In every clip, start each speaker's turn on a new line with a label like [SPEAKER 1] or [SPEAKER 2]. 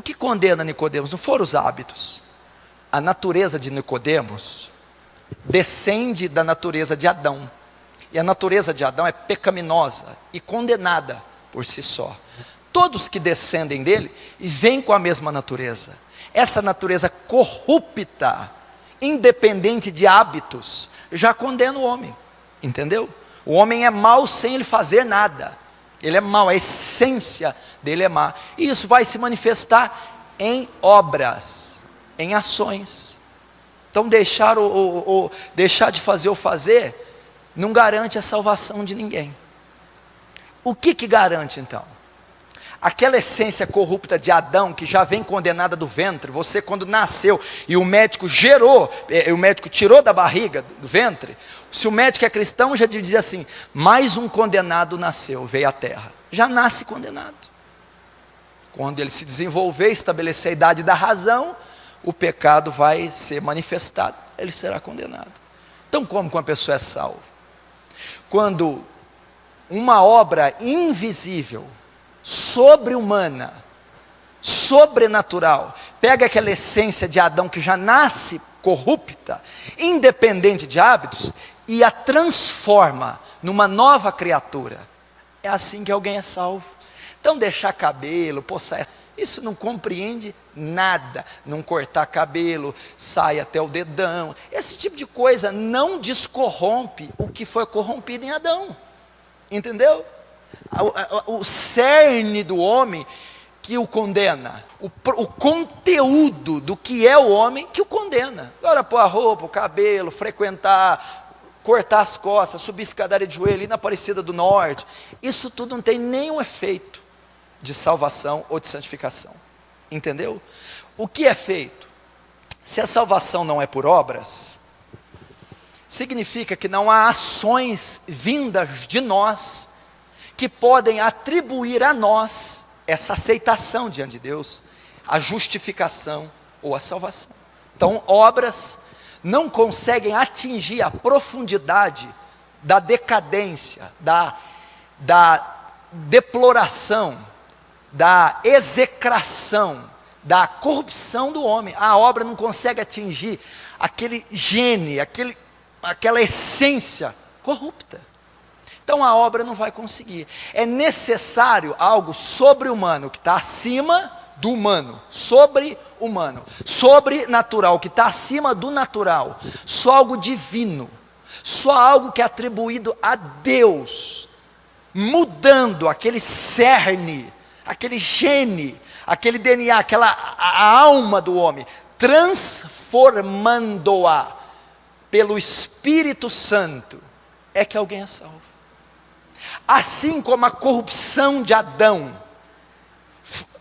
[SPEAKER 1] que condena Nicodemos não foram os hábitos. A natureza de Nicodemos descende da natureza de Adão. E a natureza de Adão é pecaminosa e condenada por si só. Todos que descendem dele vêm com a mesma natureza. Essa natureza corrupta, independente de hábitos, já condena o homem. Entendeu? O homem é mau sem ele fazer nada. Ele é mau, a essência dele é má. E isso vai se manifestar em obras, em ações. Então deixar de fazer ou fazer não garante a salvação de ninguém. O que garante então? Aquela essência corrupta de Adão, que já vem condenada do ventre, você quando nasceu e o médico tirou da barriga, do ventre, se o médico é cristão já dizia assim, mais um condenado nasceu, veio à terra, já nasce condenado. Quando ele se desenvolver, estabelecer a idade da razão, o pecado vai ser manifestado, ele será condenado. Então como que uma pessoa é salva? Quando uma obra invisível, sobre-humana, sobrenatural, pega aquela essência de Adão que já nasce corrupta, independente de hábitos, e a transforma numa nova criatura. É assim que alguém é salvo. Então deixar cabelo, saia, isso não compreende nada. Não cortar cabelo, sai até o dedão, esse tipo de coisa não descorrompe o que foi corrompido em Adão. Entendeu? O cerne do homem que o condena, o conteúdo do que é o homem que o condena. Agora pôr a roupa, o cabelo, frequentar, cortar as costas, subir escadaria de joelho, ir na Aparecida do Norte, isso tudo não tem nenhum efeito de salvação ou de santificação. Entendeu? O que é feito? Se a salvação não é por obras, significa que não há ações vindas de nós que podem atribuir a nós essa aceitação diante de Deus, a justificação ou a salvação. Então, obras não conseguem atingir a profundidade da decadência, da deploração, da execração, da corrupção do homem. A obra não consegue atingir aquele gene, aquela essência corrupta. Então a obra não vai conseguir. É necessário algo sobre-humano, que está acima do humano, sobre-humano, sobrenatural, que está acima do natural, só algo divino, só algo que é atribuído a Deus, mudando aquele cerne, aquele gene, aquele DNA, a alma do homem, transformando-a pelo Espírito Santo, é que alguém é salvo. Assim como a corrupção de Adão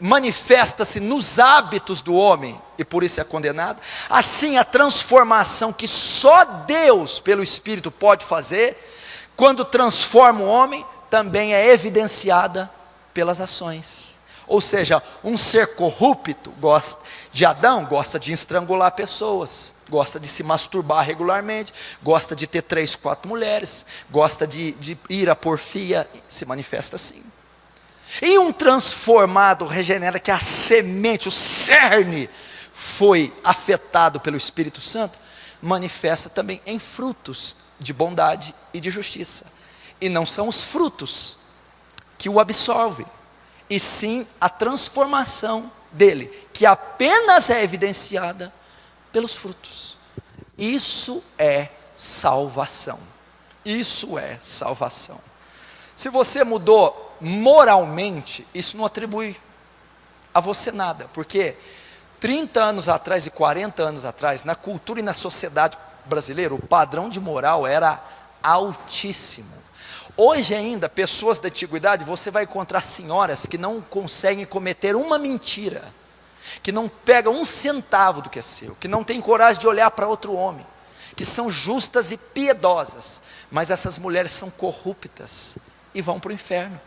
[SPEAKER 1] manifesta-se nos hábitos do homem, e por isso é condenado, assim a transformação que só Deus, pelo Espírito, pode fazer, quando transforma o homem, também é evidenciada pelas ações. Ou seja, um ser corrupto de Adão gosta de estrangular pessoas, gosta de se masturbar regularmente, gosta de ter 3, 4 mulheres, gosta de ir à porfia, se manifesta assim. E um transformado regenera, que a semente, o cerne, foi afetado pelo Espírito Santo, manifesta também em frutos de bondade e de justiça. E não são os frutos que o absorvem, e sim a transformação dele, que apenas é evidenciada pelos frutos. Isso é salvação. Isso é salvação. Se você mudou moralmente, isso não atribui a você nada, porque 30 anos atrás e 40 anos atrás, na cultura e na sociedade brasileira, o padrão de moral era altíssimo. Hoje ainda, pessoas da antiguidade, você vai encontrar senhoras que não conseguem cometer uma mentira, que não pegam um centavo do que é seu, que não têm coragem de olhar para outro homem, que são justas e piedosas, mas essas mulheres são corruptas e vão para o inferno.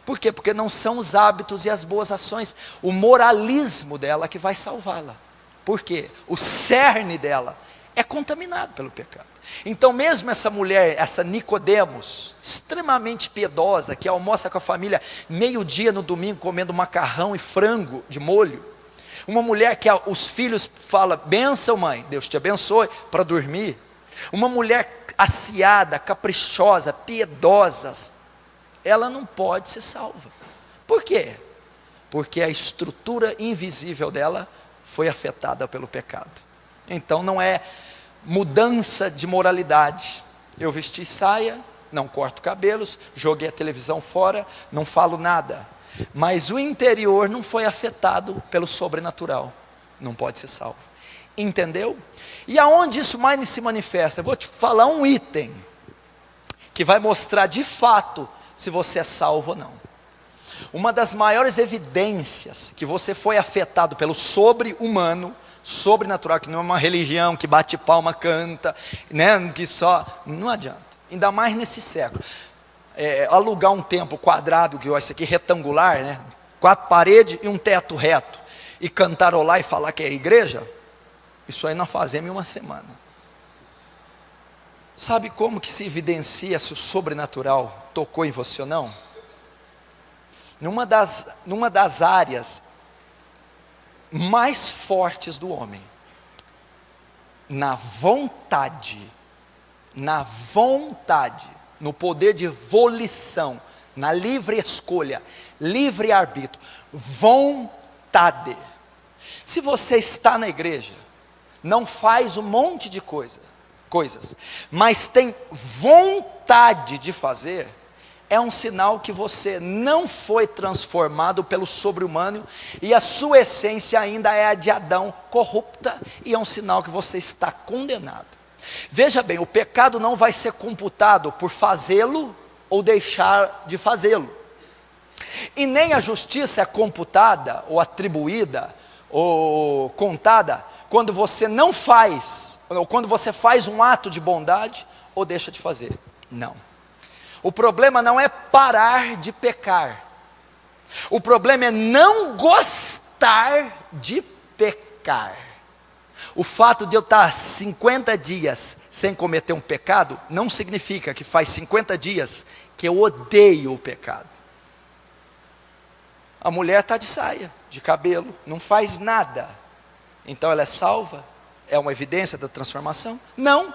[SPEAKER 1] Por quê? Porque não são os hábitos e as boas ações, o moralismo dela que vai salvá-la. Por quê? O cerne dela é contaminado pelo pecado. Então mesmo essa mulher, essa Nicodemos, extremamente piedosa, que almoça com a família meio-dia no domingo, comendo macarrão e frango de molho, Uma mulher que os filhos falam, benção mãe, Deus te abençoe, para dormir. Uma mulher aciada, caprichosa, piedosa, ela não pode ser salva. Por quê? Porque a estrutura invisível dela foi afetada pelo pecado. Então não é mudança de moralidade. Eu vesti saia, não corto cabelos, joguei a televisão fora, não falo nada. Mas o interior não foi afetado pelo sobrenatural. Não pode ser salvo. Entendeu? E aonde isso mais se manifesta? Eu vou te falar um item que vai mostrar de fato se você é salvo ou não. Uma das maiores evidências que você foi afetado pelo sobre-humano, sobrenatural, que não é uma religião que bate palma, canta, né, que só, não adianta, ainda mais nesse século. Alugar um templo quadrado, que esse aqui retangular, né, 4 paredes e um teto reto, e cantarolar e falar que é igreja, isso aí nós fazemos em uma semana. Sabe como que se evidencia se o sobrenatural tocou em você ou não? Numa das áreas mais fortes do homem, na vontade, no poder de volição, na livre escolha, livre arbítrio, vontade. Se você está na igreja, não faz um monte de coisas, mas tem vontade de fazer, é um sinal que você não foi transformado pelo sobre-humano, e a sua essência ainda é a de Adão, corrupta, e é um sinal que você está condenado. Veja bem, o pecado não vai ser computado por fazê-lo ou deixar de fazê-lo, e nem a justiça é computada, ou atribuída, ou contada, quando você não faz, ou quando você faz um ato de bondade, ou deixa de fazer. Não. O problema não é parar de pecar. O problema é não gostar de pecar. O fato de eu estar 50 dias sem cometer um pecado, não significa que faz 50 dias que eu odeio o pecado. A mulher está de saia, de cabelo, não faz nada. Então ela é salva? É uma evidência da transformação? Não.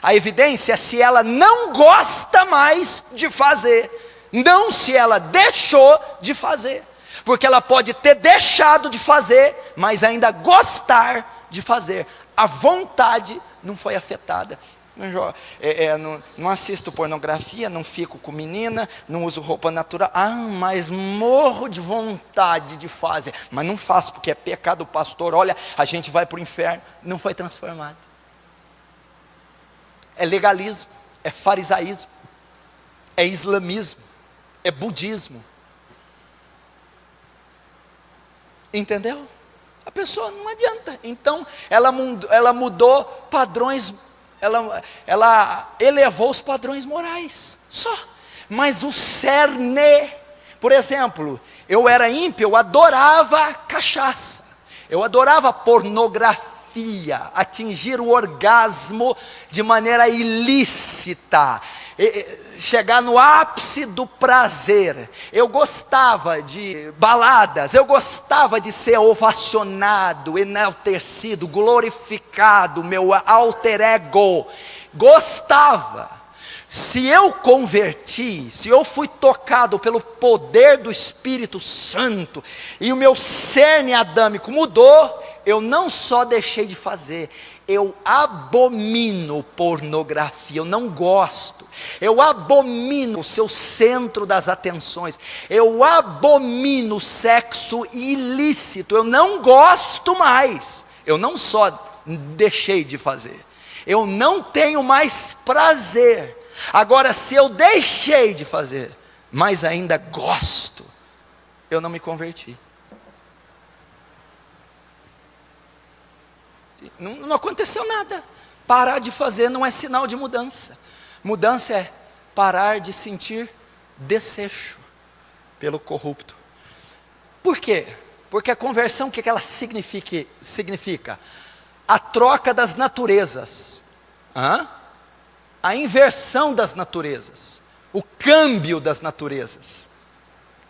[SPEAKER 1] A evidência é se ela não gosta mais de fazer, não se ela deixou de fazer, porque ela pode ter deixado de fazer, mas ainda gostar de fazer. A vontade não foi afetada. Não assisto pornografia, não fico com menina, não uso roupa natural. Mas morro de vontade de fazer, mas não faço porque é pecado. O pastor, olha, a gente vai para o inferno. Não foi transformado. É legalismo, é farisaísmo, é islamismo, é budismo. Entendeu? A pessoa não adianta. Então ela mudou padrões, ela elevou os padrões morais, só. Mas o cerne, por exemplo, eu era ímpio, eu adorava cachaça, eu adorava pornografia, atingir o orgasmo de maneira ilícita, chegar no ápice do prazer. Eu gostava de baladas, eu gostava de ser ovacionado, enaltecido, glorificado, meu alter ego, gostava. Se eu converti, se eu fui tocado pelo poder do Espírito Santo, e o meu cerne adâmico mudou, eu não só deixei de fazer, eu abomino pornografia, eu não gosto, eu abomino o seu centro das atenções, eu abomino o sexo ilícito, eu não gosto mais, eu não só deixei de fazer, eu não tenho mais prazer. Agora, se eu deixei de fazer, mas ainda gosto, eu não me converti. Não aconteceu nada. Parar de fazer não é sinal de mudança. Mudança é parar de sentir desejo pelo corrupto. Por quê? Porque a conversão, o que ela significa? A troca das naturezas. A inversão das naturezas, o câmbio das naturezas.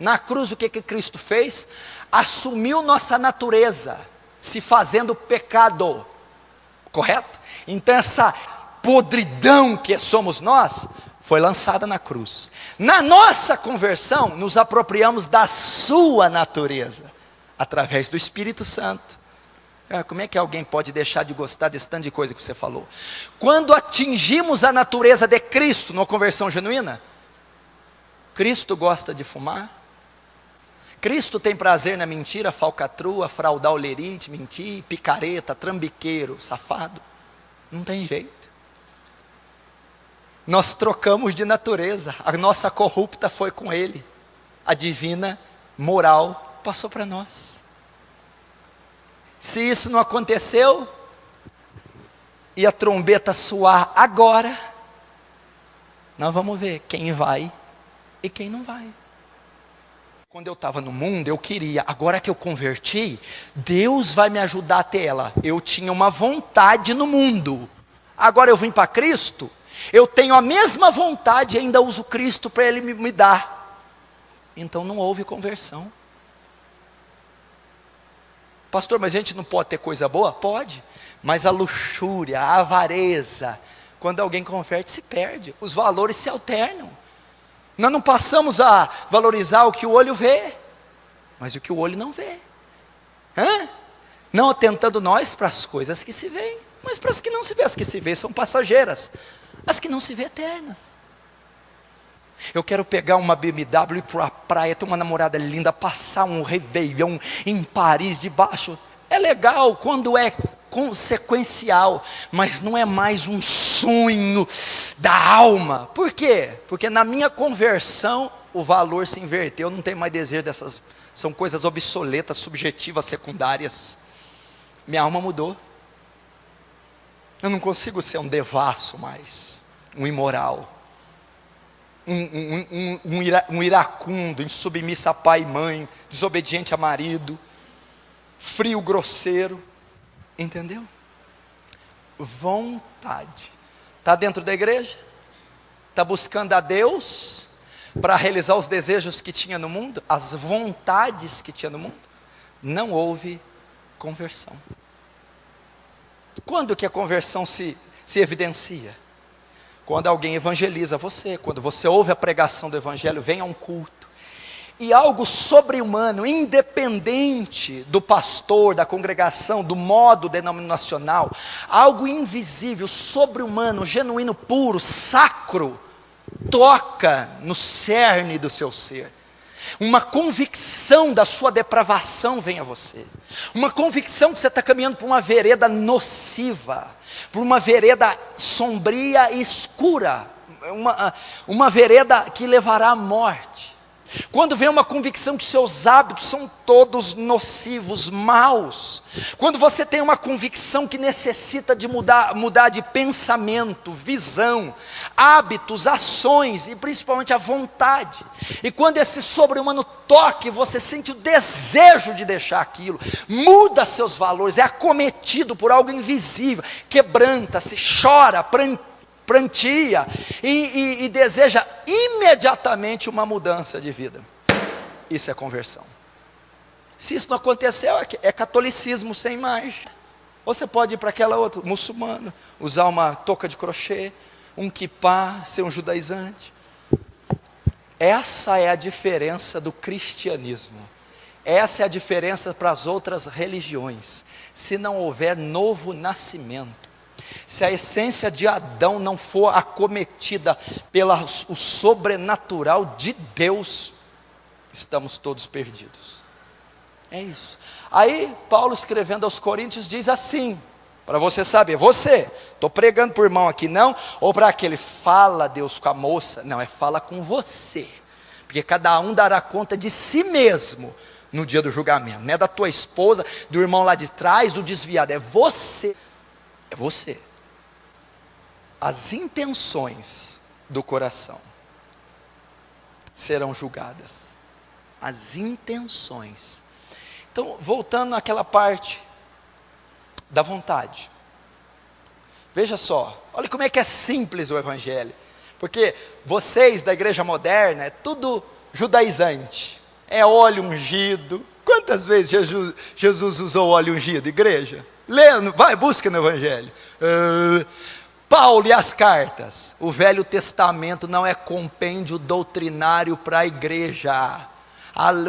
[SPEAKER 1] Na cruz, o que Cristo fez? Assumiu nossa natureza, se fazendo pecado, correto? Então essa podridão que somos nós, foi lançada na cruz. Na nossa conversão, nos apropriamos da sua natureza, através do Espírito Santo. Como é que alguém pode deixar de gostar desse tanto de coisa que você falou? Quando atingimos a natureza de Cristo, numa conversão genuína, Cristo gosta de fumar, Cristo tem prazer na mentira, falcatrua, fraudar o lerite, mentir, picareta, trambiqueiro, safado. Não tem jeito. Nós trocamos de natureza, a nossa corrupta foi com Ele, a divina moral passou para nós. Se isso não aconteceu, e a trombeta soar agora, nós vamos ver quem vai e quem não vai. Quando eu estava no mundo, eu queria, agora que eu converti, Deus vai me ajudar a ter ela. Eu tinha uma vontade no mundo, agora eu vim para Cristo, eu tenho a mesma vontade e ainda uso Cristo para Ele me dar. Então não houve conversão. Pastor, mas a gente não pode ter coisa boa? Pode, mas a luxúria, a avareza, quando alguém converte, se perde, os valores se alternam. Nós não passamos a valorizar o que o olho vê, mas o que o olho não vê. Não atentando nós para as coisas que se veem, mas para as que não se vê. As que se vê são passageiras, as que não se vê eternas. Eu quero pegar uma BMW e ir para a praia, ter uma namorada linda, passar um réveillon em Paris debaixo. É legal quando é consequencial, mas não é mais um sonho da alma. Por quê? Porque na minha conversão o valor se inverteu, eu não tenho mais desejo dessas, são coisas obsoletas, subjetivas, secundárias. Minha alma mudou. Eu não consigo ser um devasso mais, um imoral, um iracundo, insubmisso a pai e mãe, desobediente a marido, frio, grosseiro. Entendeu? Vontade. Está dentro da igreja? Está buscando a Deus para realizar os desejos que tinha no mundo, as vontades que tinha no mundo? Não houve conversão. Quando que a conversão se evidencia? Quando alguém evangeliza você, quando você ouve a pregação do evangelho, vem a um culto, e algo sobre-humano, independente do pastor, da congregação, do modo denominacional, algo invisível, sobre-humano, genuíno, puro, sacro, toca no cerne do seu ser. Uma convicção da sua depravação vem a você, uma convicção que você está caminhando por uma vereda nociva, por uma vereda sombria e escura, uma vereda que levará à morte. Quando vem uma convicção que seus hábitos são todos nocivos, maus. Quando você tem uma convicção que necessita de mudar de pensamento, visão, hábitos, ações e principalmente a vontade. E quando esse sobre-humano toque, você sente o desejo de deixar aquilo, muda seus valores, é acometido por algo invisível, quebranta-se, chora, prantia e deseja imediatamente uma mudança de vida. Isso é conversão. Se isso não aconteceu, é catolicismo sem marcha. Ou você pode ir para aquela outra, muçulmano, usar uma touca de crochê, um kippá, ser um judaizante. Essa é a diferença do cristianismo. Essa é a diferença para as outras religiões. Se não houver novo nascimento, se a essência de Adão não for acometida pelo sobrenatural de Deus, estamos todos perdidos. É isso. Aí Paulo, escrevendo aos Coríntios, diz assim, para você saber, estou pregando por irmão aqui não, ou para aquele, fala Deus com a moça, não, é fala com você, porque cada um dará conta de si mesmo no dia do julgamento, não é da tua esposa, do irmão lá de trás, do desviado, é você. É você. As intenções do coração serão julgadas. As intenções. Então, voltando naquela parte da vontade. Veja só, olha como é que é simples o evangelho. Porque vocês da igreja moderna, é tudo judaizante. é óleo ungido. Quantas vezes Jesus usou óleo ungido, igreja? Lê, vai, busca no Evangelho. Paulo e as cartas. O Velho Testamento não é compêndio doutrinário para a igreja.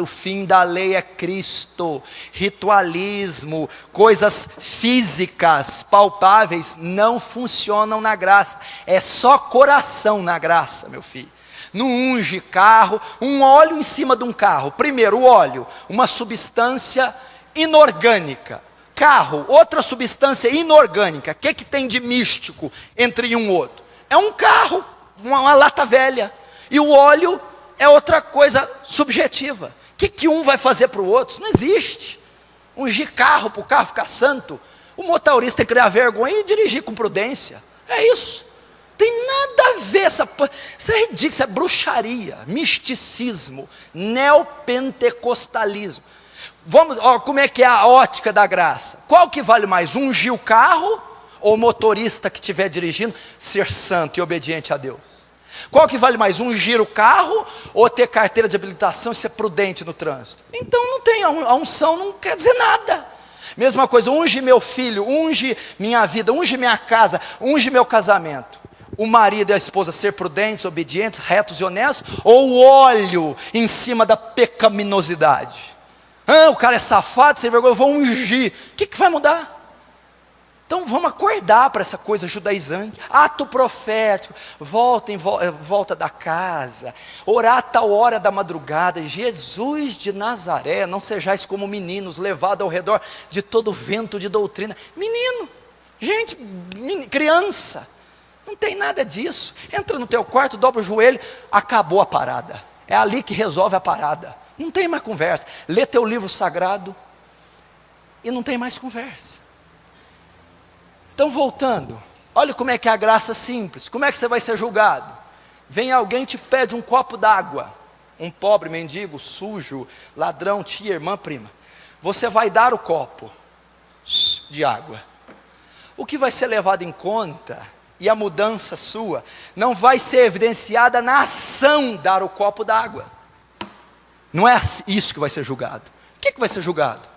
[SPEAKER 1] O fim da lei é Cristo. Ritualismo, coisas físicas, palpáveis, não funcionam na graça. É só coração na graça, meu filho. Não unge carro, um óleo em cima de um carro. Primeiro, o óleo, uma substância inorgânica. Carro, outra substância inorgânica. O que tem de místico entre um e outro? É um carro, uma lata velha. E o óleo é outra coisa subjetiva. O que um vai fazer para o outro? Isso não existe. Ungir carro para o carro ficar santo. O motorista tem que criar vergonha e dirigir com prudência. É isso. Tem nada a ver, isso é ridículo, isso é bruxaria, misticismo, neopentecostalismo. Como é que é a ótica da graça? Qual que vale mais, ungir o carro ou o motorista que estiver dirigindo ser santo e obediente a Deus? Qual que vale mais, ungir o carro ou ter carteira de habilitação e ser prudente no trânsito? Então não tem, a unção não quer dizer nada. Mesma coisa, unge meu filho, unge minha vida, unge minha casa, unge meu casamento. O marido e a esposa ser prudentes, obedientes, retos e honestos, ou o óleo em cima da pecaminosidade? O cara é safado, sem vergonha, eu vou ungir. O que vai mudar? Então vamos acordar para essa coisa judaizante. Ato profético, volta da casa, orar a tal hora da madrugada. Jesus de Nazaré, não sejais como meninos, levados ao redor de todo vento de doutrina. Menino, gente, criança. Não tem nada disso. Entra no teu quarto, dobra o joelho, acabou a parada. É ali que resolve a parada. Não tem mais conversa. Lê teu livro sagrado e não tem mais conversa. Então voltando, olha como é que é a graça simples. Como é que você vai ser julgado? Vem alguém e te pede um copo d'água. Um pobre, mendigo, sujo, ladrão, tia, irmã, prima. Você vai dar o copo de água. O que vai ser levado em conta e a mudança sua não vai ser evidenciada na ação dar o copo d'água. Não é isso que vai ser julgado. O que vai ser julgado?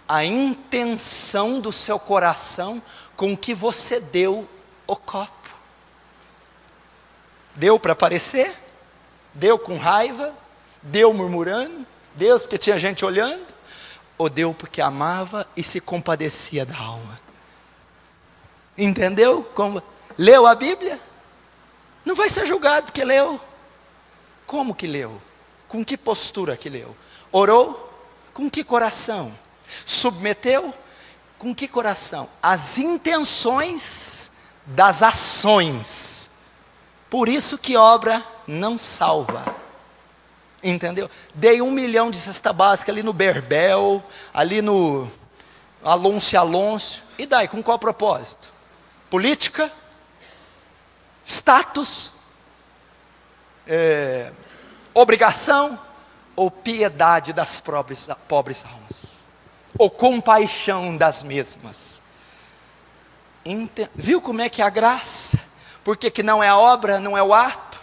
[SPEAKER 1] A intenção do seu coração com que você deu o copo. Deu para aparecer? Deu com raiva? Deu murmurando? Deu porque tinha gente olhando? Ou deu porque amava e se compadecia da alma? Entendeu? Como leu a Bíblia? Não vai ser julgado porque leu. Como que leu? Com que postura que leu? Orou? Com que coração? Submeteu? Com que coração? As intenções das ações. Por isso que obra não salva. Entendeu? Dei 1 milhão de cesta básica ali no Berbel, ali no Alonso. E daí, com qual propósito? Política? Status? Obrigação? Ou piedade das pobres almas? Ou compaixão das mesmas? Viu como é que é a graça? Porque que não é a obra, não é o ato.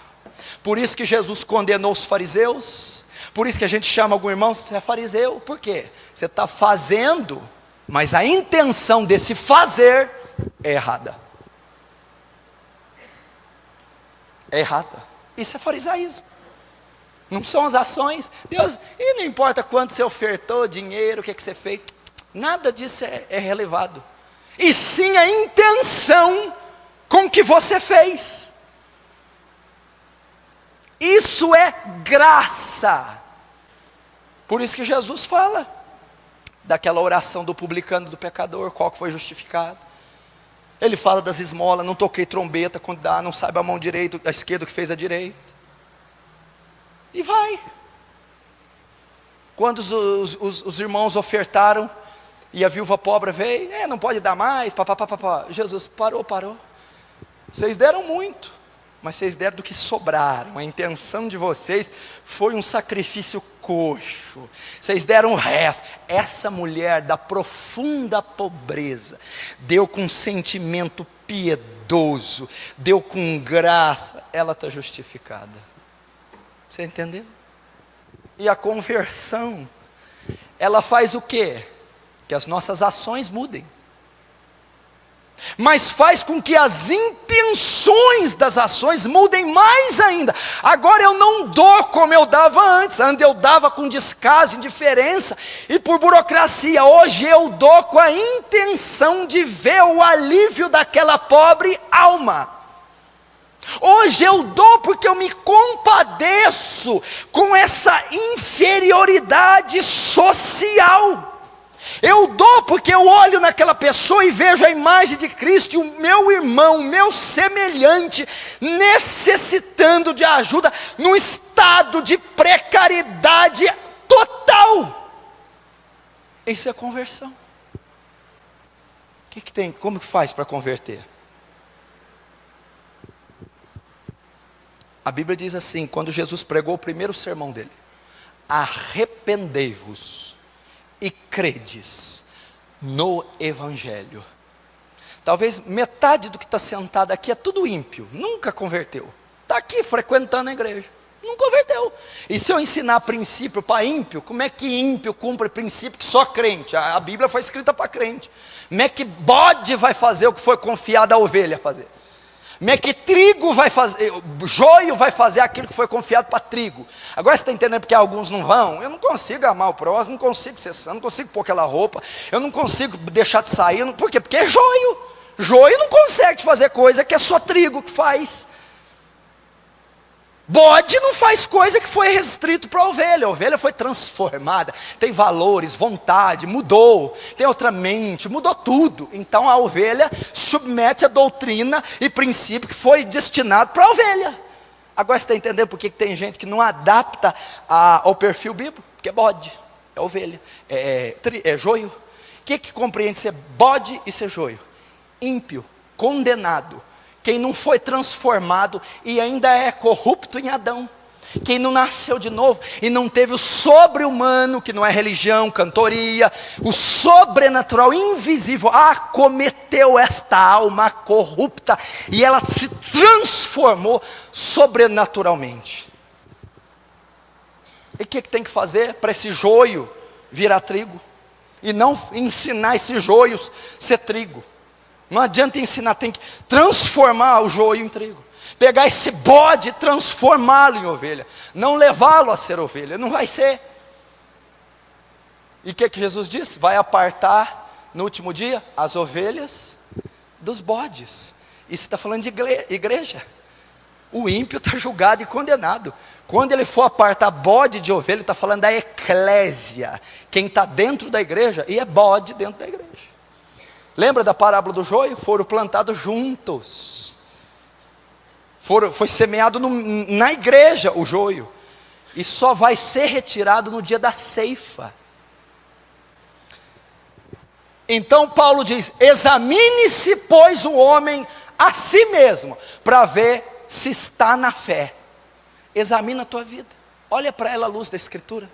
[SPEAKER 1] Por isso que Jesus condenou os fariseus. Por isso que a gente chama algum irmão, você é fariseu. Por quê? Você está fazendo, mas a intenção desse fazer é errada. É errada. Isso é farisaísmo. Não são as ações. Deus, e não importa quanto você ofertou, dinheiro, o que você fez. Nada disso é relevado. E sim a intenção com que você fez. Isso é graça. Por isso que Jesus fala daquela oração do publicano e do pecador, qual que foi justificado. Ele fala das esmolas, não toquei trombeta quando dá, não sabe a mão direita, a esquerda o que fez a direita. E vai. Quando os irmãos ofertaram, e a viúva pobre veio, não pode dar mais, papapá. Jesus parou. Vocês deram muito, mas vocês deram do que sobraram. A intenção de vocês foi um sacrifício coxo. Vocês deram o resto. Essa mulher da profunda pobreza deu com sentimento piedoso, deu com graça. Ela está justificada. Você entendeu? E a conversão, ela faz o quê? Que as nossas ações mudem. Mas faz com que as intenções das ações mudem mais ainda. Agora eu não dou como eu dava antes. Antes eu dava com descaso, indiferença e por burocracia. Hoje eu dou com a intenção de ver o alívio daquela pobre alma. Hoje eu dou porque eu me compadeço com essa inferioridade social. Eu dou porque eu olho naquela pessoa e vejo a imagem de Cristo, e o meu irmão, o meu semelhante, necessitando de ajuda, num estado de precariedade total. Isso é conversão. O que tem? Como que faz para converter? A Bíblia diz assim, quando Jesus pregou o primeiro sermão dele: arrependei-vos e credes no Evangelho. Talvez metade do que está sentado aqui é tudo ímpio, nunca converteu, está aqui frequentando a igreja, não converteu. E se eu ensinar princípio para ímpio, como é que ímpio cumpre princípio que só crente? A Bíblia foi escrita para crente. Como é que bode vai fazer o que foi confiado à ovelha fazer? Como é que trigo vai fazer, joio vai fazer aquilo que foi confiado para trigo? Agora você está entendendo porque alguns não vão? Eu não consigo amar o próximo, não consigo ser santo, não consigo pôr aquela roupa, eu não consigo deixar de sair, por quê? Porque é joio. Joio não consegue fazer coisa que é só trigo que faz. Bode não faz coisa que foi restrito para a ovelha foi transformada, tem valores, vontade, mudou, tem outra mente, mudou tudo. Então a ovelha submete a doutrina e princípio que foi destinado para a ovelha. Agora você está entendendo por que tem gente que não adapta ao perfil bíblico? Porque é bode, é ovelha, é joio. O que compreende ser bode e ser joio? Ímpio, condenado. Quem não foi transformado e ainda é corrupto em Adão. Quem não nasceu de novo e não teve o sobre-humano, que não é religião, cantoria, o sobrenatural, invisível, acometeu esta alma corrupta e ela se transformou sobrenaturalmente. E o que tem que fazer para esse joio virar trigo? E não ensinar esses joios ser trigo. Não adianta ensinar, tem que transformar o joio em trigo. Pegar esse bode e transformá-lo em ovelha. Não levá-lo a ser ovelha, não vai ser. E o que Jesus disse? Vai apartar no último dia as ovelhas dos bodes. Isso está falando de igreja. O ímpio está julgado e condenado. Quando ele for apartar bode de ovelha, ele está falando da eclésia. Quem está dentro da igreja e é bode dentro da igreja. Lembra da parábola do joio? Foram plantados juntos. Foi semeado na igreja o joio. E só vai ser retirado no dia da ceifa. Então Paulo diz: examine-se, pois, o homem a si mesmo, para ver se está na fé. Examina a tua vida. Olha para ela à luz da Escritura.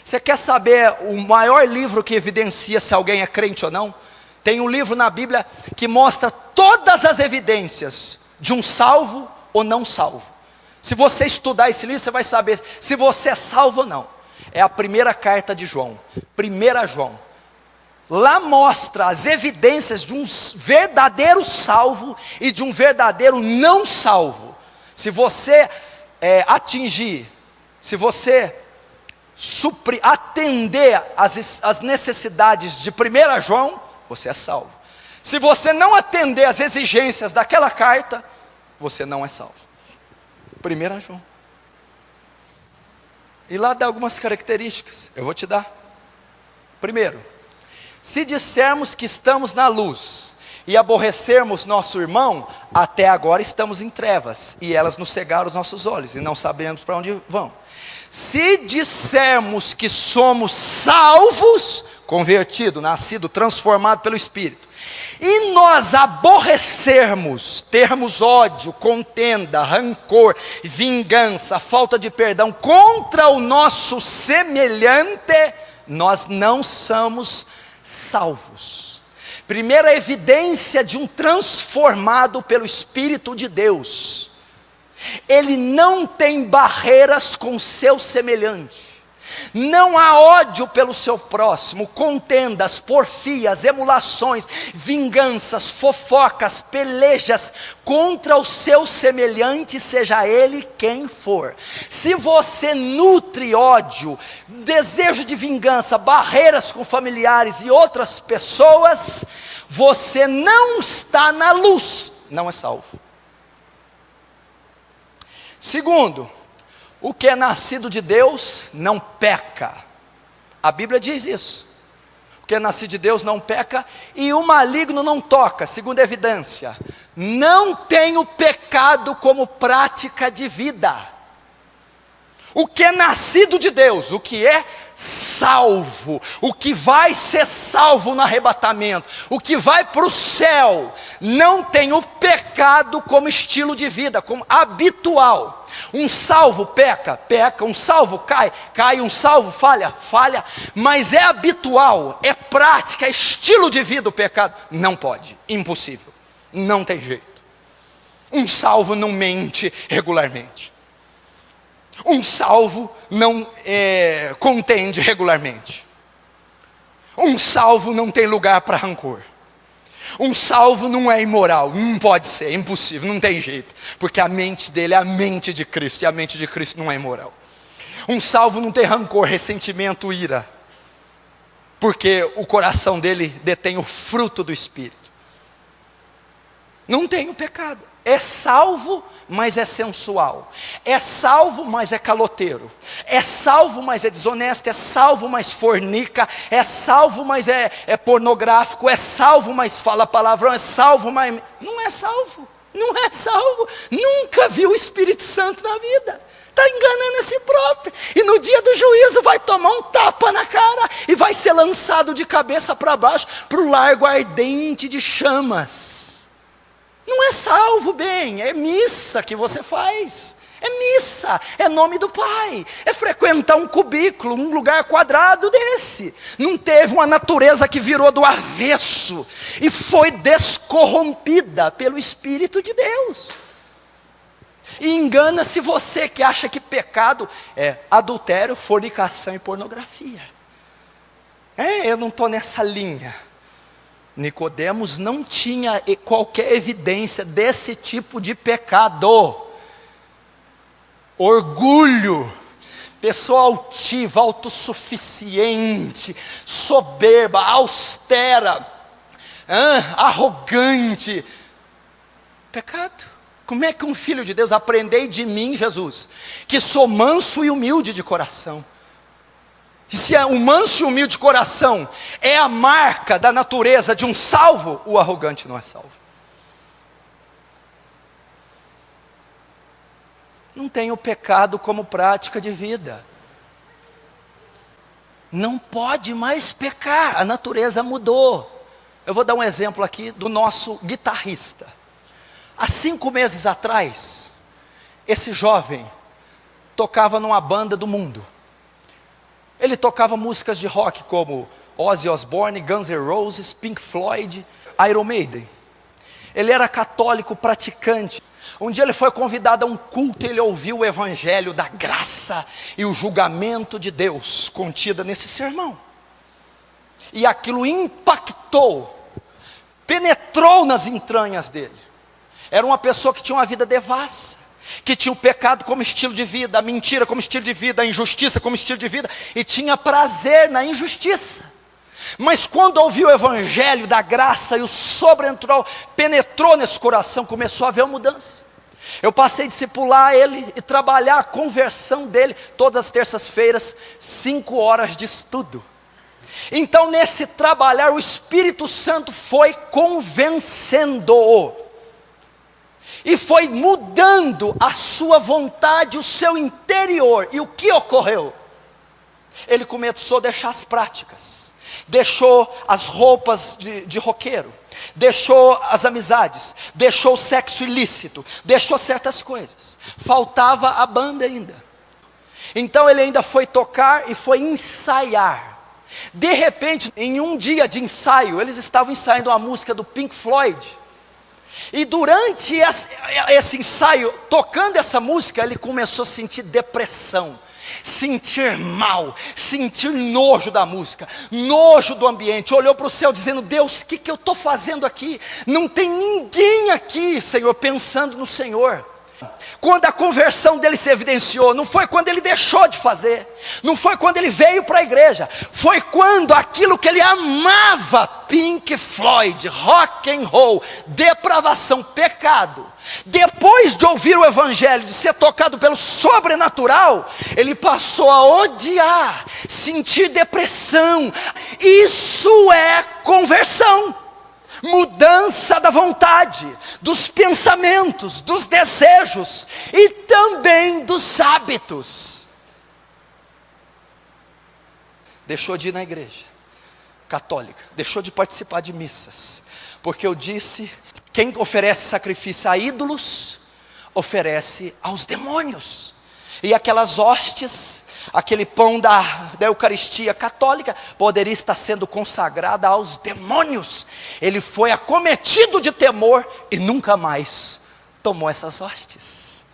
[SPEAKER 1] Você quer saber o maior livro que evidencia se alguém é crente ou não? Tem um livro na Bíblia que mostra todas as evidências de um salvo ou não salvo. Se você estudar esse livro, você vai saber se você é salvo ou não. É a primeira carta de João, 1 João. Lá mostra as evidências de um verdadeiro salvo e de um verdadeiro não salvo. Se você atingir, se você atender as necessidades de 1 João, você é salvo. Se você não atender às exigências daquela carta, você não é salvo. 1 João. E lá dá algumas características, eu vou te dar. Primeiro, se dissermos que estamos na luz e aborrecermos nosso irmão, até agora estamos em trevas, e elas nos cegaram os nossos olhos, e não sabemos para onde vão. Se dissermos que somos salvos, convertido, nascido, transformado pelo Espírito, e nós aborrecermos, termos ódio, contenda, rancor, vingança, falta de perdão contra o nosso semelhante, nós não somos salvos. Primeira evidência de um transformado pelo Espírito de Deus: ele não tem barreiras com seu semelhante. Não há ódio pelo seu próximo, contendas, porfias, emulações, vinganças, fofocas, pelejas contra o seu semelhante, seja ele quem for. Se você nutre ódio, desejo de vingança, barreiras com familiares e outras pessoas, você não está na luz, não é salvo. Segundo, o que é nascido de Deus não peca. A Bíblia diz isso. O que é nascido de Deus não peca e o maligno não toca. Segunda evidência, não tem o pecado como prática de vida. O que é nascido de Deus, o que é salvo, o que vai ser salvo no arrebatamento, o que vai para o céu, não tem o pecado como estilo de vida, como habitual. Um salvo peca, um salvo cai, um salvo falha, mas é habitual, é prática, é estilo de vida o pecado. Não pode, impossível, não tem jeito. Um salvo não mente regularmente. Um salvo não contende regularmente. Um salvo não tem lugar para rancor. Um salvo não é imoral, não pode ser, é impossível, não tem jeito. Porque a mente dele é a mente de Cristo, e a mente de Cristo não é imoral. Um salvo não tem rancor, ressentimento, ira. Porque o coração dele detém o fruto do Espírito. Não tem o pecado. É salvo, mas é sensual. É salvo, mas é caloteiro. É salvo, mas é desonesto. É salvo, mas fornica. É salvo, mas é pornográfico. É salvo, mas fala palavrão. É salvo, mas não é salvo. Não é salvo. Nunca viu o Espírito Santo na vida. Está enganando a si próprio. E no dia do juízo vai tomar um tapa na cara e vai ser lançado de cabeça para baixo para o largo ardente de chamas. Não é salvo, bem, é missa que você faz. É missa, é nome do Pai. É frequentar um cubículo, um lugar quadrado desse. Não teve uma natureza que virou do avesso e foi descorrompida pelo Espírito de Deus. E engana-se você que acha que pecado é adultério, fornicação e pornografia. Eu não estou nessa linha. Nicodemos não tinha qualquer evidência desse tipo de pecado. Orgulho, pessoa altiva, autossuficiente, soberba, austera, arrogante. Pecado. Como é que um filho de Deus, aprendei de mim, Jesus, que sou manso e humilde de coração. E se o manso e humilde de coração é a marca da natureza de um salvo, o arrogante não é salvo. Não tem o pecado como prática de vida. Não pode mais pecar, a natureza mudou. Eu vou dar um exemplo aqui do nosso guitarrista. Há 5 meses atrás, esse jovem tocava numa banda do mundo. Ele tocava músicas de rock como Ozzy Osbourne, Guns N' Roses, Pink Floyd, Iron Maiden. Ele era católico praticante. Um dia ele foi convidado a um culto e ele ouviu o evangelho da graça e o julgamento de Deus contida nesse sermão. E aquilo impactou, penetrou nas entranhas dele. Era uma pessoa que tinha uma vida devassa, que tinha o pecado como estilo de vida, a mentira como estilo de vida, a injustiça como estilo de vida, e tinha prazer na injustiça. Mas quando ouviu o evangelho da graça e o sobrenatural penetrou nesse coração, começou a haver uma mudança. Eu passei a discipular ele e trabalhar a conversão dele todas as terças-feiras, 5 horas de estudo. Então nesse trabalhar o Espírito Santo foi convencendo-o. E foi mudando a sua vontade, o seu interior. E o que ocorreu? Ele começou a deixar as práticas. Deixou as roupas de roqueiro. Deixou as amizades. Deixou o sexo ilícito. Deixou certas coisas. Faltava a banda ainda. Então ele ainda foi tocar e foi ensaiar. De repente, em um dia de ensaio, eles estavam ensaiando uma música do Pink Floyd. E durante esse ensaio, tocando essa música, ele começou a sentir depressão. sentir mal, sentir nojo da música, nojo do ambiente. Olhou para o céu dizendo: Deus, o que eu estou fazendo aqui? Não tem ninguém aqui, Senhor, pensando no Senhor. Quando a conversão dele se evidenciou, não foi quando ele deixou de fazer, não foi quando ele veio para a igreja, foi quando aquilo que ele amava, Pink Floyd, rock and roll, depravação, pecado, depois de ouvir o evangelho, de ser tocado pelo sobrenatural, ele passou a odiar, sentir depressão. Isso é conversão. Mudança da vontade, dos pensamentos, dos desejos e também dos hábitos. Deixou de ir na igreja católica, deixou de participar de missas, porque eu disse: quem oferece sacrifício a ídolos, oferece aos demônios. E aquelas hostes, aquele pão da Eucaristia católica, poderia estar sendo consagrada aos demônios. Ele foi acometido de temor e nunca mais tomou essas hostes.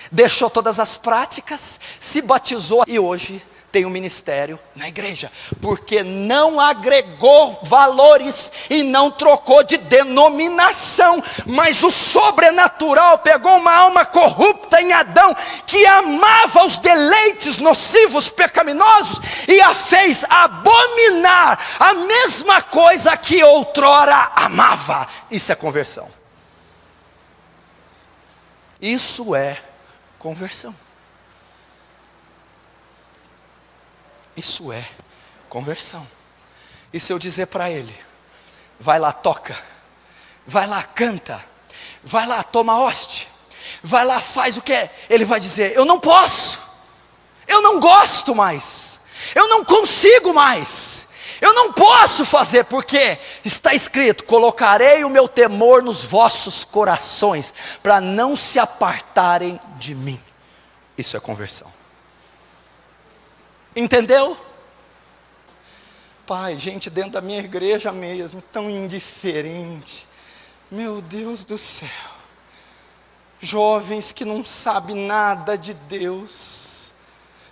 [SPEAKER 1] Deixou todas as práticas, se batizou e hoje tem um ministério na igreja, porque não agregou valores e não trocou de denominação, mas o sobrenatural pegou uma alma corrupta em Adão, que amava os deleites nocivos, pecaminosos, e a fez abominar a mesma coisa que outrora amava. Isso é conversão. Isso é conversão. Isso é conversão. E se eu dizer para ele: vai lá, toca, vai lá, canta, vai lá, toma hoste, vai lá, faz o que é, ele vai dizer: eu não posso, eu não gosto mais, eu não consigo mais, eu não posso fazer, porque está escrito: colocarei o meu temor nos vossos corações, para não se apartarem de mim. Isso é conversão. Entendeu? Pai, gente dentro da minha igreja mesmo, tão indiferente. Meu Deus do céu. Jovens que não sabem nada de Deus.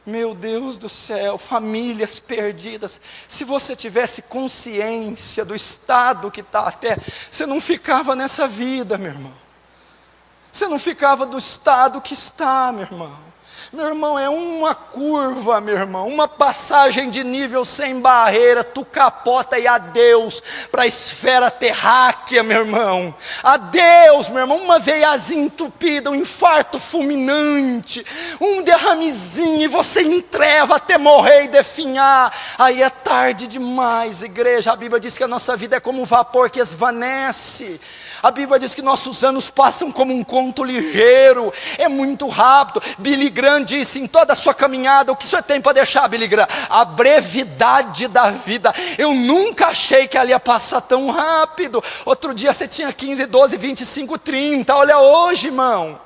[SPEAKER 1] Meu Deus do céu, famílias perdidas. Se você tivesse consciência do estado que está até, você não ficava nessa vida, meu irmão. Você não ficava do estado que está, meu irmão. Meu irmão, é uma curva, meu irmão, uma passagem de nível sem barreira, tu capota e adeus para a esfera terráquea, meu irmão. Adeus, meu irmão, uma veiazinha entupida, um infarto fulminante, um derramezinho, e você entreva até morrer e definhar. Aí é tarde demais, igreja. A Bíblia diz que a nossa vida é como um vapor que esvanece. A Bíblia diz que nossos anos passam como um conto ligeiro, é muito rápido. Billy Graham disse: em toda a sua caminhada, o que o senhor tem para deixar, Billy Graham? A brevidade da vida. Eu nunca achei que ela ia passar tão rápido. Outro dia você tinha 15, 12, 25, 30, olha hoje, irmão.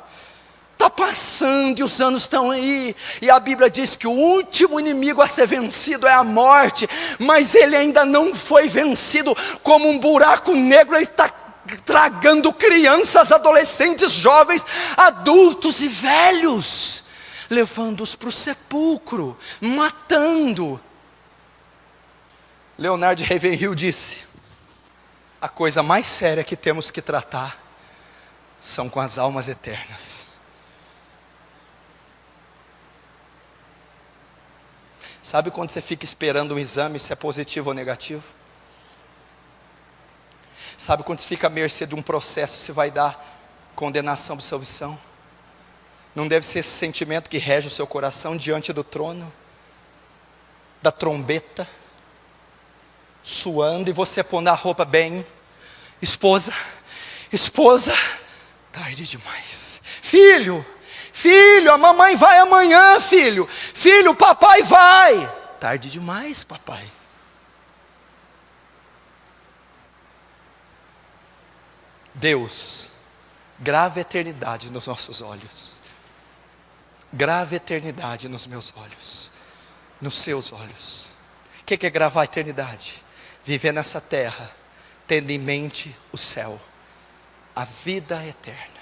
[SPEAKER 1] Está passando e os anos estão aí. E a Bíblia diz que o último inimigo a ser vencido é a morte, mas ele ainda não foi vencido. Como um buraco negro, ele está tragando crianças, adolescentes, jovens, adultos e velhos, levando-os para o sepulcro, matando. Leonard Ravenhill disse: a coisa mais séria que temos que tratar são com as almas eternas. Sabe quando você fica esperando um exame se é positivo ou negativo? Sabe quando você fica à mercê de um processo se vai dar condenação ou absolvição? Não deve ser esse sentimento que rege o seu coração diante do trono, da trombeta, suando, e você pondo a roupa bem: esposa, tarde demais. Filho, a mamãe vai amanhã, filho, o papai vai. Tarde demais, papai. Deus, grave a eternidade nos nossos olhos. Grave a eternidade nos meus olhos, nos seus olhos. O que é gravar a eternidade? Viver nessa terra, tendo em mente o céu, a vida eterna.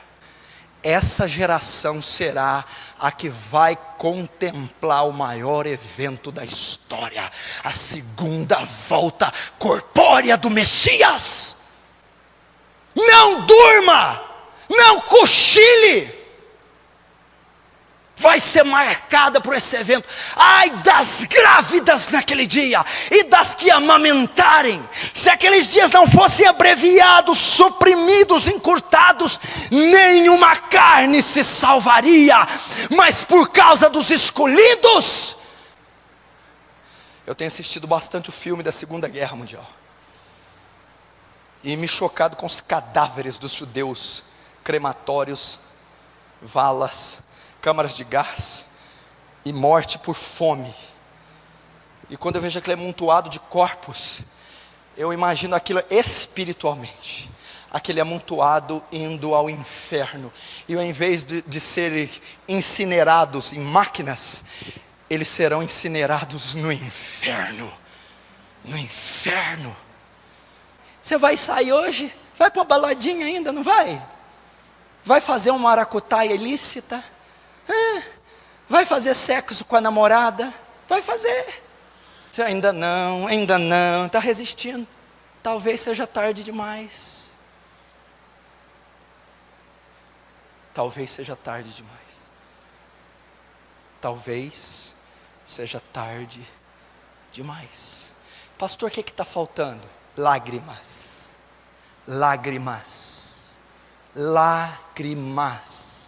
[SPEAKER 1] essa geração será a que vai contemplar o maior evento da história, a segunda volta corpórea do Messias. Não durma, não cochile, vai ser marcada por esse evento. Ai das grávidas naquele dia, e das que amamentarem. Se aqueles dias não fossem abreviados, suprimidos, encurtados, nenhuma carne se salvaria. Mas por causa dos escolhidos. Eu tenho assistido bastante o filme da Segunda Guerra Mundial, e me chocado com os cadáveres dos judeus, crematórios, valas, câmaras de gás e morte por fome. E quando eu vejo aquele amontoado de corpos, eu imagino aquilo espiritualmente, aquele amontoado indo ao inferno, e ao invés de serem incinerados em máquinas, eles serão incinerados no inferno. No inferno. Você vai sair hoje? Vai para a baladinha ainda, não vai? Vai fazer uma maracutaia ilícita? Vai fazer sexo com a namorada? Vai fazer. Você ainda não, está resistindo. Talvez seja tarde demais. Talvez seja tarde demais. Talvez seja tarde demais. Pastor, o que está faltando? Lágrimas. Lágrimas. Lágrimas.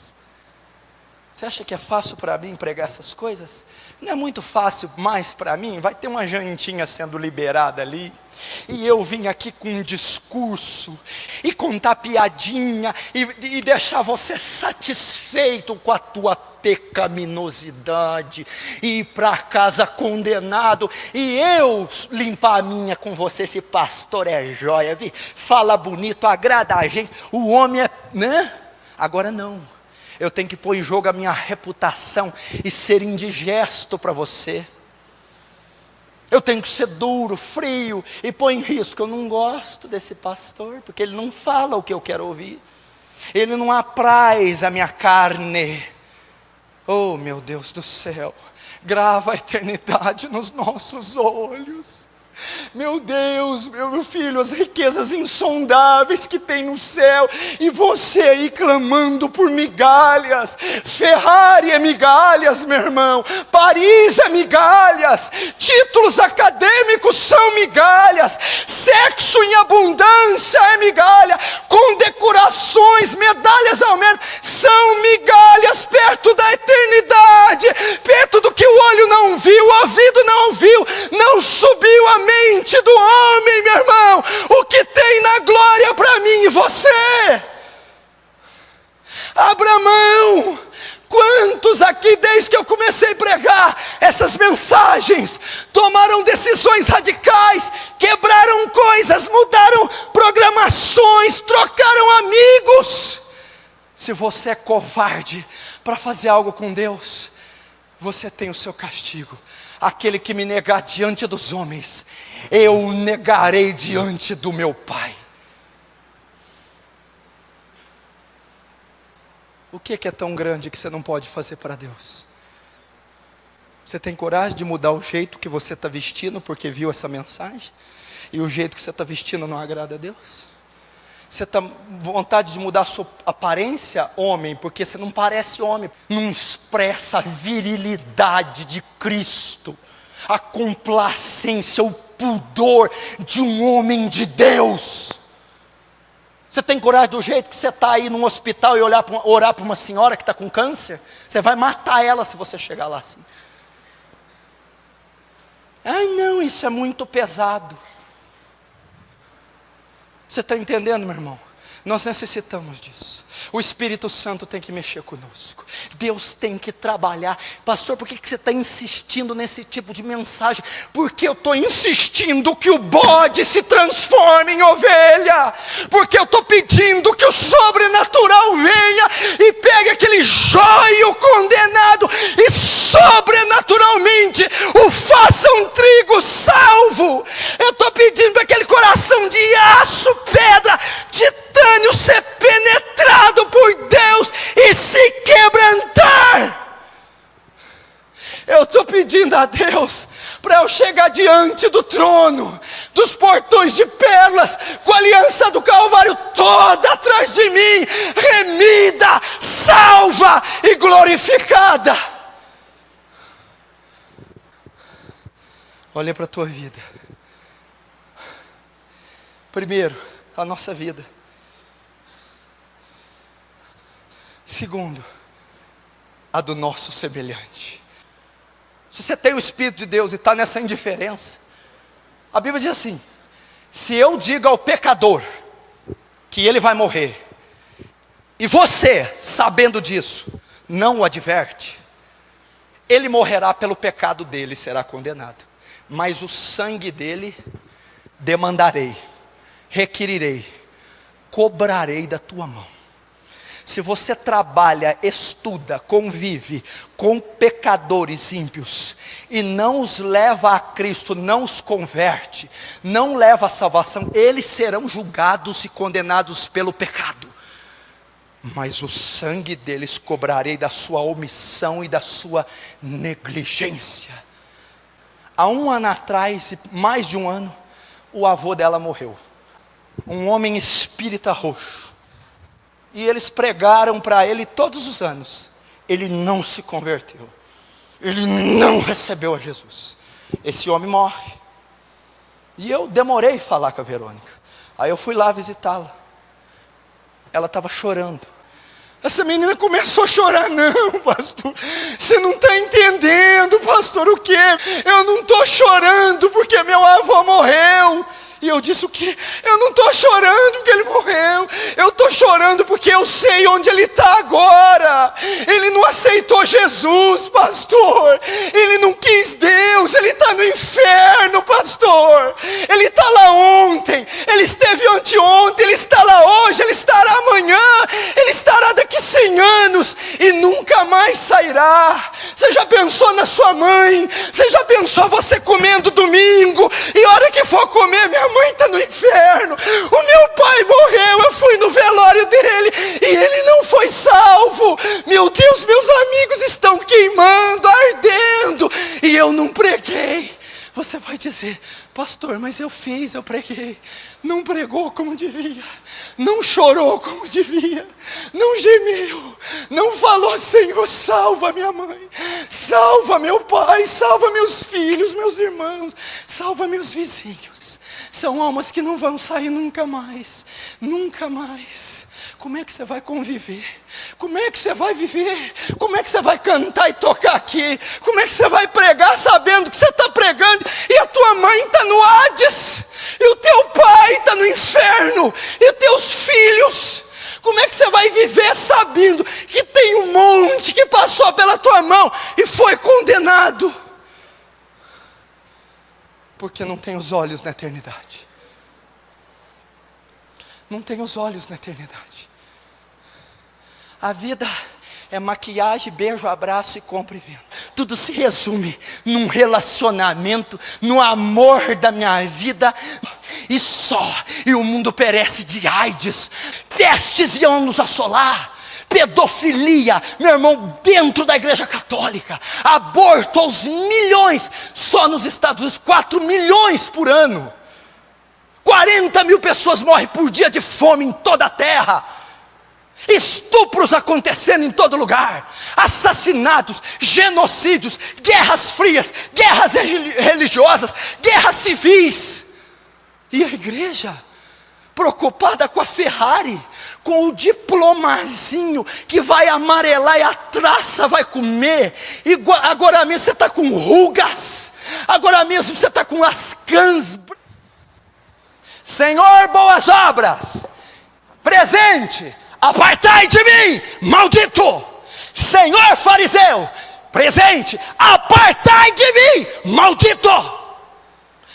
[SPEAKER 1] Você acha que é fácil para mim pregar essas coisas? Não é muito fácil mais para mim. Vai ter uma jantinha sendo liberada ali, e eu vim aqui com um discurso, e contar piadinha, e deixar você satisfeito com a tua pecaminosidade, e ir para casa condenado, e eu limpar a minha com você. Esse pastor é joia, viu? Fala bonito, agrada a gente, o homem é, né? Agora não. Eu tenho que pôr em jogo a minha reputação e ser indigesto para você. Eu tenho que ser duro, frio e pôr em risco. Eu não gosto desse pastor, porque ele não fala o que eu quero ouvir. Ele não apraz a minha carne. Oh, meu Deus do céu, grava a eternidade nos nossos olhos. Meu Deus, meu filho, as riquezas insondáveis que tem no céu, e você aí clamando por migalhas. Ferrari é migalhas, meu irmão. Paris é migalhas. Títulos acadêmicos são migalhas. Sexo em abundância é migalha. Condecorações, medalhas ao menos, são migalhas perto da eternidade, perto do que o olho não viu, o ouvido não ouviu, não subiu a mente do homem, meu irmão, o que tem na glória para mim e você. Abra mão. Quantos aqui, desde que eu comecei a pregar essas mensagens, tomaram decisões radicais, quebraram coisas, mudaram programações, trocaram amigos? Se você é covarde para fazer algo com Deus, você tem o seu castigo. Aquele que me negar diante dos homens, eu negarei diante do meu Pai. O que é tão grande que você não pode fazer para Deus? Você tem coragem de mudar o jeito que você está vestindo porque viu essa mensagem? E o jeito que você está vestindo não agrada a Deus? Você está com vontade de mudar a sua aparência, homem, porque você não parece homem, não expressa a virilidade de Cristo, a complacência, o pudor de um homem de Deus. Você tem coragem do jeito que você está aí num hospital e orar para uma senhora que está com câncer? Você vai matar ela se você chegar lá assim. Ai não, isso é muito pesado. Você está entendendo, meu irmão? Nós necessitamos disso. O Espírito Santo tem que mexer conosco. Deus tem que trabalhar. Pastor, por que você está insistindo nesse tipo de mensagem? Porque eu estou insistindo que o bode se transforme em ovelha. Porque eu estou pedindo que o sobrenatural venha e pegue aquele joio condenado e sobrenaturalmente o faça um trigo salvo. Eu estou pedindo para aquele coração de aço, pedra, titânio ser penetrado por Deus e para eu chegar diante do trono, dos portões de pérolas, com a aliança do Calvário toda atrás de mim, remida, salva e glorificada. Olha para a tua vida. Primeiro, a nossa vida. Segundo, a do nosso semelhante. Se você tem o Espírito de Deus e está nessa indiferença, a Bíblia diz assim: se eu digo ao pecador que ele vai morrer, e você, sabendo disso, não o adverte, ele morrerá pelo pecado dele e será condenado. Mas o sangue dele demandarei, requerirei, cobrarei da tua mão. Se você trabalha, estuda, convive com pecadores ímpios e não os leva a Cristo, não os converte, não leva a salvação, eles serão julgados e condenados pelo pecado. Mas o sangue deles cobrarei da sua omissão e da sua negligência. Há um ano atrás, mais de um ano, o avô dela morreu. Um homem espírita roxo. E eles pregaram para ele todos os anos. Ele não se converteu. Ele não recebeu a Jesus. Esse homem morre. E eu demorei a falar com a Verônica. Aí eu fui lá visitá-la. Ela estava chorando. Essa menina começou a chorar. Não, pastor, você não está entendendo, pastor, o quê? Eu não estou chorando porque meu avô morreu. E eu disse: o quê? Eu não estou chorando porque ele morreu. Eu estou chorando porque eu sei onde ele está agora. Ele não aceitou Jesus, pastor. Ele não quis Deus. Ele está no inferno, pastor. Ele está lá ontem. Ele esteve anteontem. Ele está lá hoje. Ele estará amanhã. Ele estará daqui 100 anos. E nunca mais sairá. Você já pensou na sua mãe? Você já pensou você comendo domingo? E a hora que for comer, minha mãe está no inferno, o meu pai morreu, eu fui no velório dele e ele não foi salvo. Meu Deus, meus amigos estão queimando, ardendo e eu não preguei. Você vai dizer: pastor, mas eu preguei. Não pregou como devia, não chorou como devia, não gemeu, não falou: Senhor, salva minha mãe, salva meu pai, salva meus filhos, meus irmãos, salva meus vizinhos. São almas que não vão sair nunca mais, nunca mais. Como é que você vai conviver? Como é que você vai viver? Como é que você vai cantar e tocar aqui? Como é que você vai pregar sabendo que você está pregando e a tua mãe está no Hades? E o teu pai está no inferno? E teus filhos? Como é que você vai viver sabendo que tem um monte que passou pela tua mão e foi condenado? Porque não tem os olhos na eternidade. Não tem os olhos na eternidade. A vida é maquiagem, beijo, abraço e compra e venda. Tudo se resume num relacionamento, no amor da minha vida. E só. E o mundo perece de AIDS. Pestes iam nos assolar. Pedofilia, meu irmão, dentro da igreja católica. Aborto aos milhões. Só nos Estados Unidos, 4 milhões por ano. 40 mil pessoas morrem por dia de fome em toda a terra. Estupros acontecendo em todo lugar. Assassinatos, genocídios, guerras frias, guerras religiosas, guerras civis. E a igreja, preocupada com a Ferrari, com o diplomazinho que vai amarelar e a traça vai comer. E agora mesmo você está com rugas. Agora mesmo você está com as cãs. Senhor, boas obras. Presente. Apartai de mim, maldito. Senhor fariseu. Presente. Apartai de mim, maldito.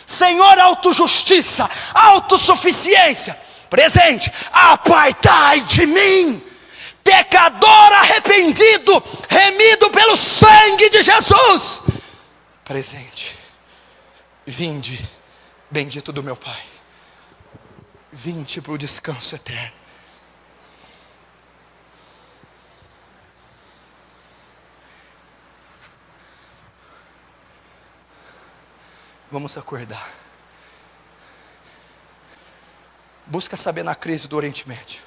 [SPEAKER 1] Senhor autojustiça, autossuficiência. Presente. Apartai de mim, pecador arrependido, remido pelo sangue de Jesus. Presente. Vinde, bendito do meu Pai. Vinde para o descanso eterno. Vamos acordar. Busca saber na crise do Oriente Médio.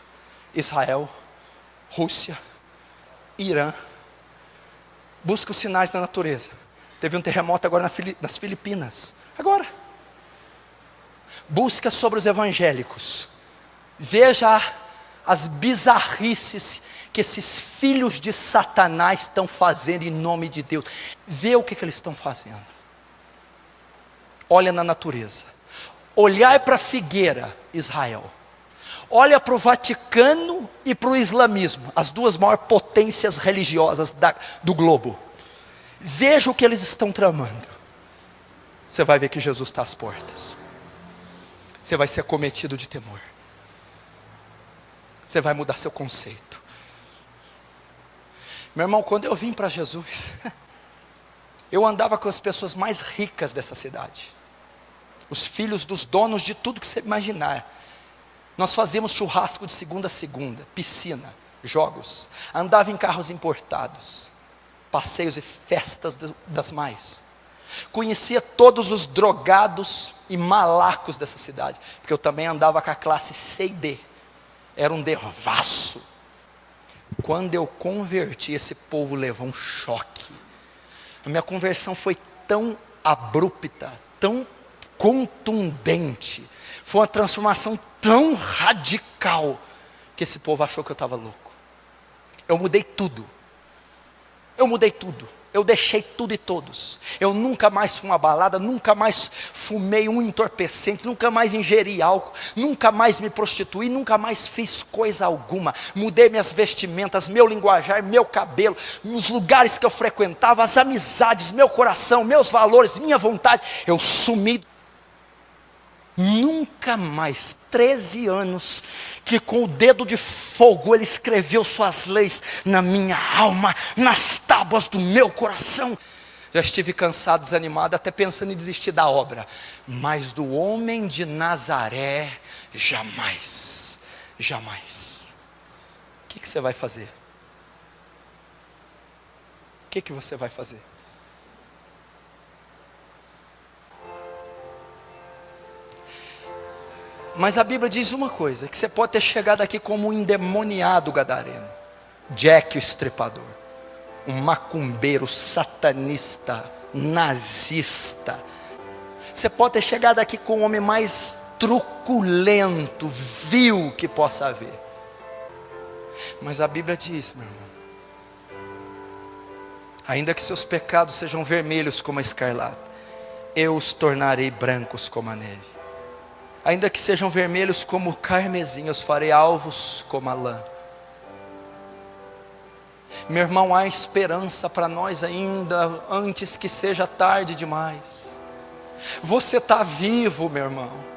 [SPEAKER 1] Israel, Rússia, Irã. Busca os sinais na natureza. Teve um terremoto agora nas Filipinas. Agora. Busca sobre os evangélicos. Veja as bizarrices que esses filhos de Satanás estão fazendo em nome de Deus. Vê o que eles estão fazendo. Olha na natureza. Olhar para a figueira, Israel. Olha para o Vaticano e para o islamismo, as duas maiores potências religiosas do globo. Veja o que eles estão tramando. Você vai ver que Jesus está às portas. Você vai ser acometido de temor. Você vai mudar seu conceito. Meu irmão, quando eu vim para Jesus, eu andava com as pessoas mais ricas dessa cidade. Os filhos dos donos de tudo que você imaginar. Nós fazíamos churrasco de segunda a segunda, piscina, jogos. Andava em carros importados, passeios e festas das mais. Conhecia todos os drogados e malacos dessa cidade, porque eu também andava com a classe C e D. Era um devasso. Quando eu converti, esse povo levou um choque. A minha conversão foi tão abrupta, tão contundente, foi uma transformação tão radical, que esse povo achou que eu estava louco. Eu mudei tudo. Eu deixei tudo e todos. Eu nunca mais fui uma balada, nunca mais fumei um entorpecente, nunca mais ingeri álcool, nunca mais me prostituí, nunca mais fiz coisa alguma. Mudei minhas vestimentas, meu linguajar, meu cabelo, os lugares que eu frequentava, as amizades, meu coração, meus valores, minha vontade. Eu sumi. Nunca mais, 13 anos, que com o dedo de fogo ele escreveu suas leis na minha alma, nas tábuas do meu coração. Já estive cansado, desanimado, até pensando em desistir da obra. Mas do homem de Nazaré, jamais, jamais. O que você vai fazer? O que você vai fazer? Mas a Bíblia diz uma coisa, que você pode ter chegado aqui como um endemoniado gadareno, Jack o estripador, um macumbeiro, satanista, nazista. Você pode ter chegado aqui com o homem mais truculento, vil que possa haver. Mas a Bíblia diz, meu irmão, ainda que seus pecados sejam vermelhos como a escarlata, eu os tornarei brancos como a neve. Ainda que sejam vermelhos como o carmesim, eu os farei alvos como a lã. Meu irmão, há esperança para nós ainda, antes que seja tarde demais. Você está vivo, meu irmão.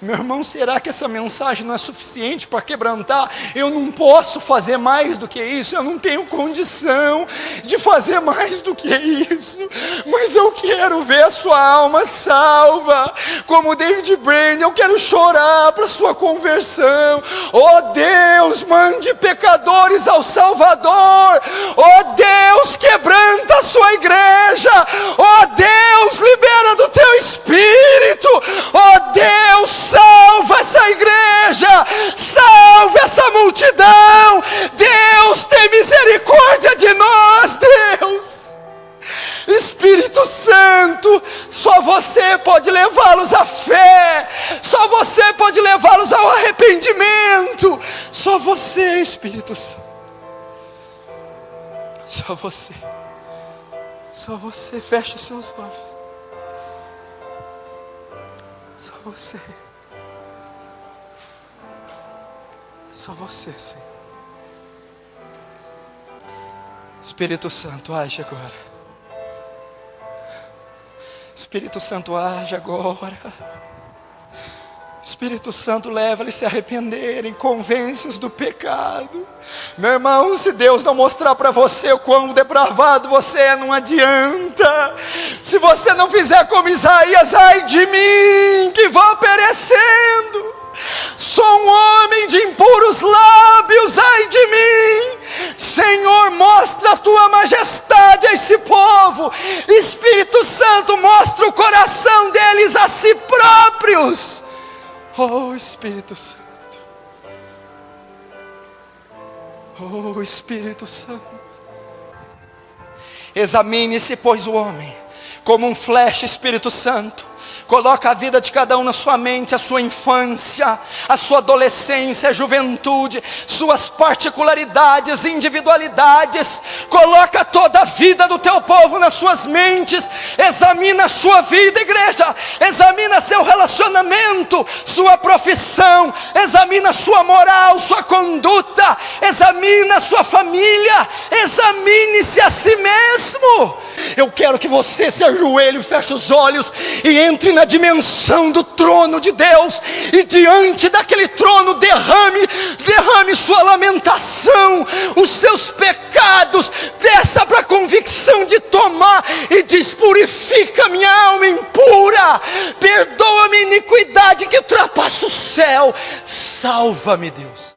[SPEAKER 1] Meu irmão, será que essa mensagem não é suficiente para quebrantar? Eu não posso fazer mais do que isso, eu não tenho condição de fazer mais do que isso, mas eu quero ver a sua alma salva, como David Brainerd, eu quero chorar para a sua conversão. Oh Deus, mande pecadores ao Salvador. Oh Deus, quebranta a sua igreja. Oh Deus, libera do teu Espírito. Oh Deus, salva essa igreja, salva essa multidão. Deus, tem misericórdia de nós, Deus. Espírito Santo, só você pode levá-los à fé, só você pode levá-los ao arrependimento, só você, Espírito Santo, só você, feche os seus olhos. Só você. Só você, Senhor. Espírito Santo, age agora. Espírito Santo, age agora. Espírito Santo, leva eles a se arrependerem, convence-os do pecado. Meu irmão, se Deus não mostrar para você o quão depravado você é, não adianta. Se você não fizer como Isaías, ai de mim, que vou perecendo. Sou um homem de impuros lábios, ai de mim. Senhor, mostra a tua majestade a esse povo. Espírito Santo mostra o coração deles a si próprios. Oh Espírito Santo. Oh Espírito Santo. Examine-se, pois, o homem como um flecha, Espírito Santo. Coloca a vida de cada um na sua mente, a sua infância, a sua adolescência, a juventude, suas particularidades, individualidades. Coloca toda a vida do teu povo nas suas mentes. Examina a sua vida, igreja. Examina seu relacionamento, sua profissão. Examina sua moral, sua conduta. Examina sua família. Examine-se a si mesmo. Eu quero que você se ajoelhe, feche os olhos e entre na dimensão do trono de Deus, e diante daquele trono derrame sua lamentação, os seus pecados, peça para a convicção de tomar, e diz: purifica minha alma impura, perdoa minha iniquidade que ultrapassa o céu, salva-me, Deus.